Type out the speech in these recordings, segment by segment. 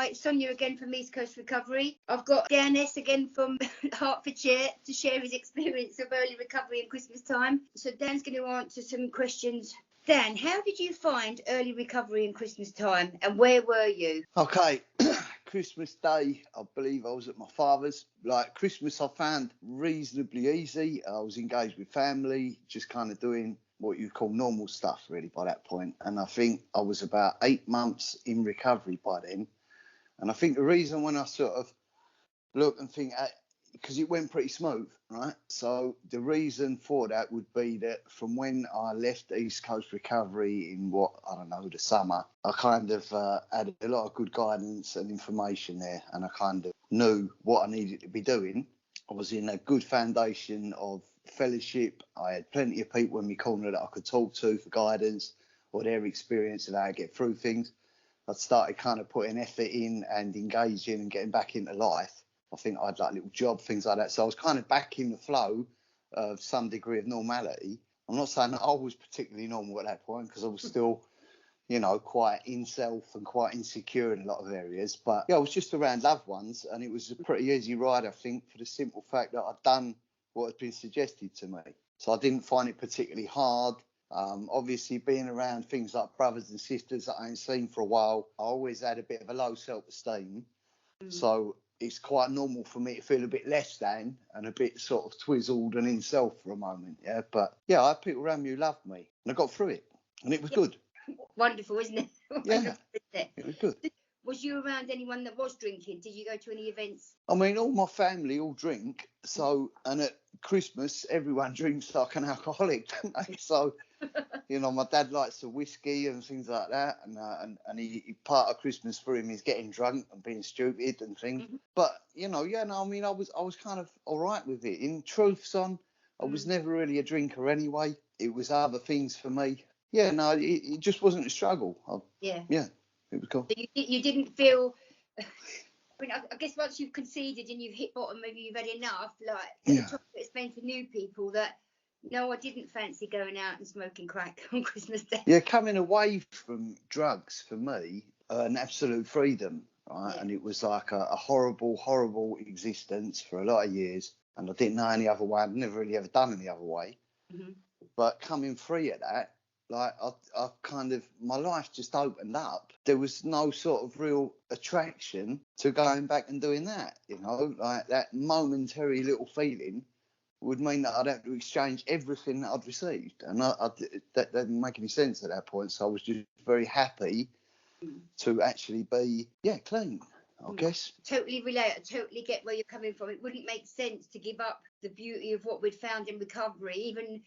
Hi, it's Sonja again from East Coast Recovery. I've got Dan S again from Hertfordshire to share his experience of early recovery and Christmas time. So Dan's going to answer some questions. Dan, how did you find early recovery and Christmas time, and where were you? Okay, Christmas Day, I believe I was at my father's. Like, Christmas I found reasonably easy. I was engaged with family, just kind of doing what you call normal stuff really by that point. And I think I was about 8 months in recovery by then. And I think the reason when I sort of look and think, because it went pretty smooth, right? So the reason for that would be that from when I left East Coast Recovery in the summer, I kind of had a lot of good guidance and information there, and I kind of knew what I needed to be doing. I was in a good foundation of fellowship. I had plenty of people in my corner that I could talk to for guidance or their experience of how to get through things. I started kind of putting effort in and engaging and getting back into life. I think I had like a little job, things like that. So I was kind of back in the flow of some degree of normality. I'm not saying that I was particularly normal at that point, because I was still, quite in self and quite insecure in a lot of areas. But yeah, I was just around loved ones, and it was a pretty easy ride, I think, for the simple fact that I'd done what had been suggested to me. So I didn't find it particularly hard. Obviously, being around things like brothers and sisters that I ain't seen for a while, I always had a bit of a low self-esteem. So it's quite normal for me to feel a bit less than and a bit sort of twizzled and in self for a moment. Yeah, but yeah, I had people around me who loved me, and I got through it, and it was good. Wonderful, isn't it? Yeah, it was good. Was you around anyone that was drinking? Did you go to any events? I mean, all my family all drink. So, and at Christmas, everyone drinks like an alcoholic, don't they? So, my dad likes a whiskey and things like that. And he part of Christmas for him is getting drunk and being stupid and things. Mm-hmm. But, I was kind of all right with it. In truth, son, I was never really a drinker anyway. It was other things for me. Yeah, no, it just wasn't a struggle. Yeah, it was cool. So you didn't feel... I mean, I guess once you've conceded and you've hit bottom, maybe you've had enough, the topic explain for new people that, no, I didn't fancy going out and smoking crack on Christmas Day. Yeah, coming away from drugs, for me, an absolute freedom, right? Yeah. And it was like a horrible, horrible existence for a lot of years. And I didn't know any other way. I'd never really ever done any other way. Mm-hmm. But coming free of that, I kind of, my life just opened up. There was no sort of real attraction to going back and doing that, like that momentary little feeling would mean that I'd have to exchange everything that I'd received. And that didn't make any sense at that point. So I was just very happy to actually be, clean, I guess. Totally relate. I totally get where you're coming from. It wouldn't make sense to give up the beauty of what we'd found in recovery, even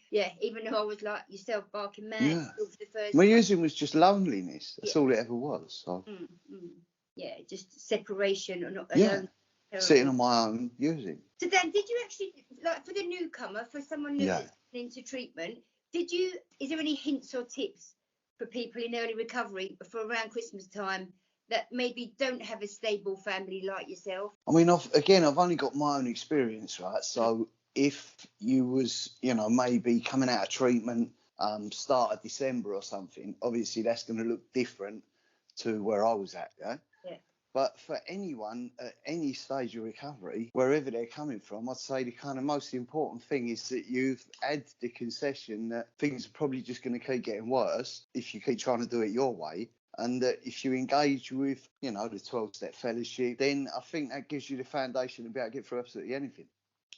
though I was like yourself, barking mad for the first My using was just loneliness. That's all it ever was. So. Yeah, just separation or not alone. Sitting on my own using. So then, did you actually, like, for the newcomer, for someone new that's into treatment, is there any hints or tips for people in early recovery for around Christmas time that maybe don't have a stable family like yourself? I mean, I've only got my own experience, right? So if you was, maybe coming out of treatment, start of December or something, obviously that's going to look different to where I was at, yeah? But for anyone at any stage of recovery, wherever they're coming from, I'd say the kind of most important thing is that you've had the concession that things are probably just going to keep getting worse if you keep trying to do it your way. And that if you engage with, the 12-step fellowship, then I think that gives you the foundation to be able to get through absolutely anything.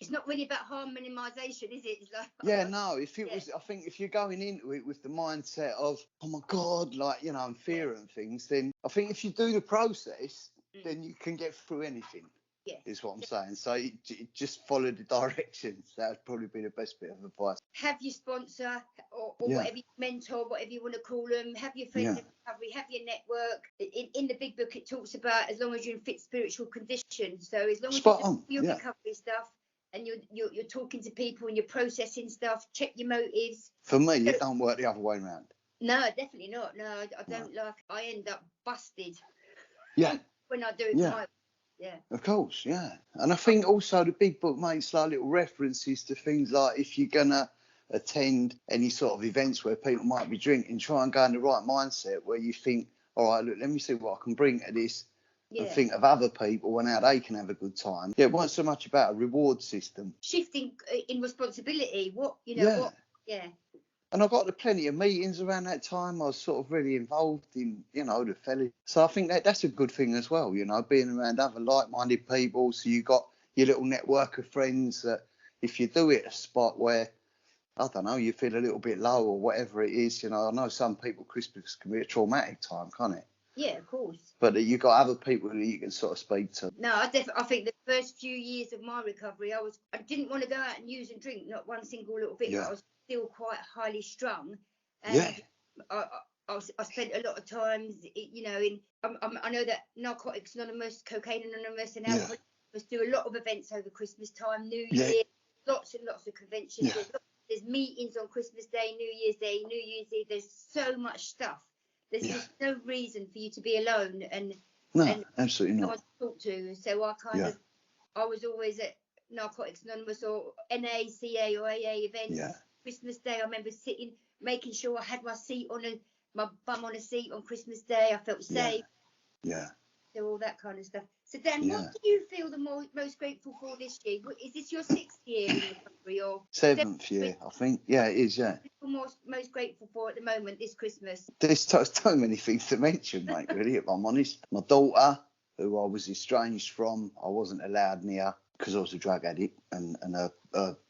It's not really about harm minimisation, is it? It's like, I think if you're going into it with the mindset of, oh my God, and fear and things, then I think if you do the process, then you can get through anything. Yeah. Is what I'm saying. So just follow the directions. That would probably be the best bit of advice. Have your sponsor or whatever, mentor, whatever you want to call them. Have your friends in recovery. Have your network. In the big book, it talks about as long as you're in fit spiritual condition. So as long as you're doing your recovery stuff, and you're talking to people and you're processing stuff, check your motives. For me, it don't work the other way around. No, definitely not. No, I don't I end up busted. Yeah. When I do it. Yeah. Of course, yeah. And I think also the big book makes like little references to things like if you're going to attend any sort of events where people might be drinking, try and go in the right mindset where you think, all right, look, let me see what I can bring to this and think of other people and how they can have a good time. Yeah, it wasn't so much about a reward system. Shifting in responsibility. And I got to plenty of meetings around that time. I was sort of really involved in, the fellas. So I think that's a good thing as well, being around other like-minded people. So you got your little network of friends that if you do it at a spot where, I don't know, you feel a little bit low or whatever it is, I know some people, Christmas can be a traumatic time, can't it? Yeah, of course. But you got other people that you can sort of speak to. No, I think the first few years of my recovery, I didn't want to go out and use and drink, not one single little bit. But I was still quite highly strung. And I spent a lot of times, I know that Narcotics Anonymous, Cocaine Anonymous, and Alcohol Anonymous do a lot of events over Christmas time, New Year, lots and lots of conventions. There's meetings on Christmas Day, New Year's Day, New Year's Eve. There's so much stuff. There's just no reason for you to be alone and absolutely no not. one to talk to. So I was always at Narcotics Anonymous or NA, CA or AA events. Yeah. Christmas Day, I remember making sure I had my bum on a seat on Christmas Day. I felt safe. Yeah. So all that kind of stuff. So Dan, what do you feel the most grateful for this year? Is this your 6th year in recovery or 7th year? I think. Yeah, it is. Yeah. What are you most grateful for at the moment this Christmas? There's so many things to mention, mate. Really, if I'm honest. My daughter, who I was estranged from, I wasn't allowed near because I was a drug addict, and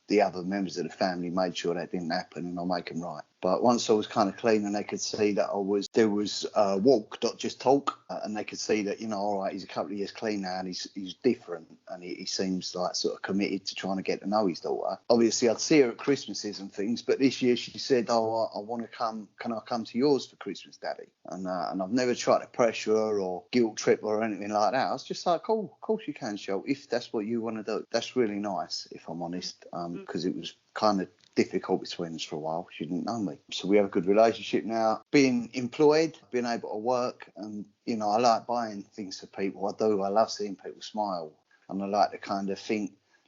the other members of the family made sure that didn't happen, and I'll make them right. But once I was kind of clean and they could see that there was walk, not just talk, and they could see that, all right, he's a couple of years clean now and he's different, and he seems like sort of committed to trying to get to know his daughter. Obviously, I'd see her at Christmases and things, but this year she said, I want to come, can I come to yours for Christmas, Daddy? And I've never tried to pressure her or guilt trip her or anything like that. I was just like, cool, of course you can, Shel, if that's what you want to do. That's really nice, if I'm honest, because it was kind of difficult between us for a while. She didn't know me. So we have a good relationship now. Being employed, being able to work, and, I like buying things for people. I do. I love seeing people smile. And I like to kind of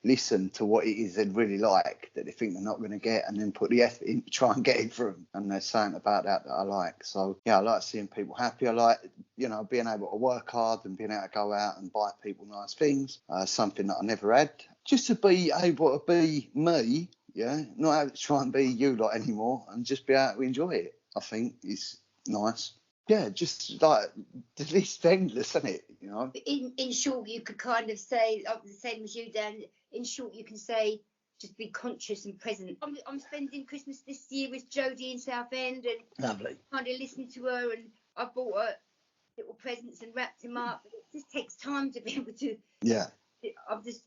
listen to what it is they'd really like, that they think they're not going to get, and then put the effort in to try and get it for them. And there's something about that I like. So, I like seeing people happy. I like, being able to work hard and being able to go out and buy people nice things, something that I never had. Just to be able to be me, not have to try and be you lot anymore, and just be able to enjoy it, I think is nice. Yeah, just like the list endless, isn't it? In short, you could kind of say, the same as you, Dan. In short, you can say, just be conscious and present. I'm spending Christmas this year with Jodie in Southend, and lovely. Kind of listening to her, and I bought her little presents and wrapped them up. It just takes time to be able to. Yeah. I'm just.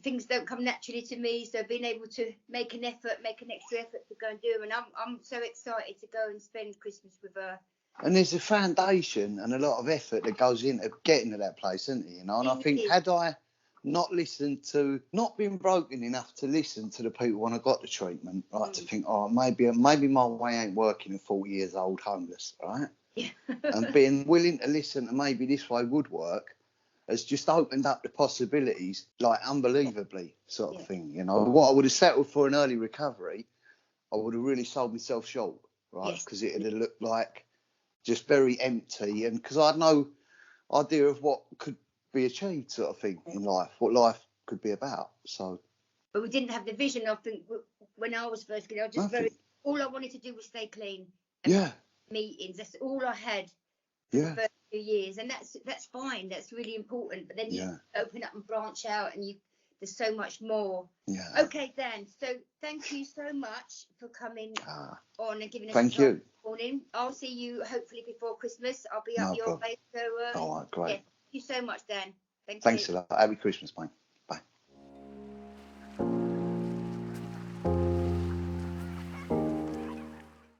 Things don't come naturally to me, so being able to make an extra effort to go and do them, and I'm so excited to go and spend Christmas with her. And there's a foundation and a lot of effort that goes into getting to that place, isn't it? And I think, had I not been broken enough to listen to the people when I got the treatment, right, to think, maybe my way ain't working at 40 years old, homeless, right? Yeah. And being willing to listen to maybe this way would work, has just opened up the possibilities, like unbelievably, sort of thing. What I would have settled for an early recovery, I would have really sold myself short, right? Because it would have looked like just very empty, and because I had no idea of what could be achieved, sort of thing, in life, what life could be about. So. But we didn't have the vision. I think when I was first clean, I just all I wanted to do was stay clean. And meetings. That's all I had. For the first few years, and that's fine. That's really important. But then you open up and branch out, and there's so much more. Yeah. Okay, Dan. So thank you so much for coming on and giving us thank you. This morning. I'll see you hopefully before Christmas. I'll be up your way. So all right, great. Thank you so much, Dan. Thanks a lot. Happy Christmas, mate.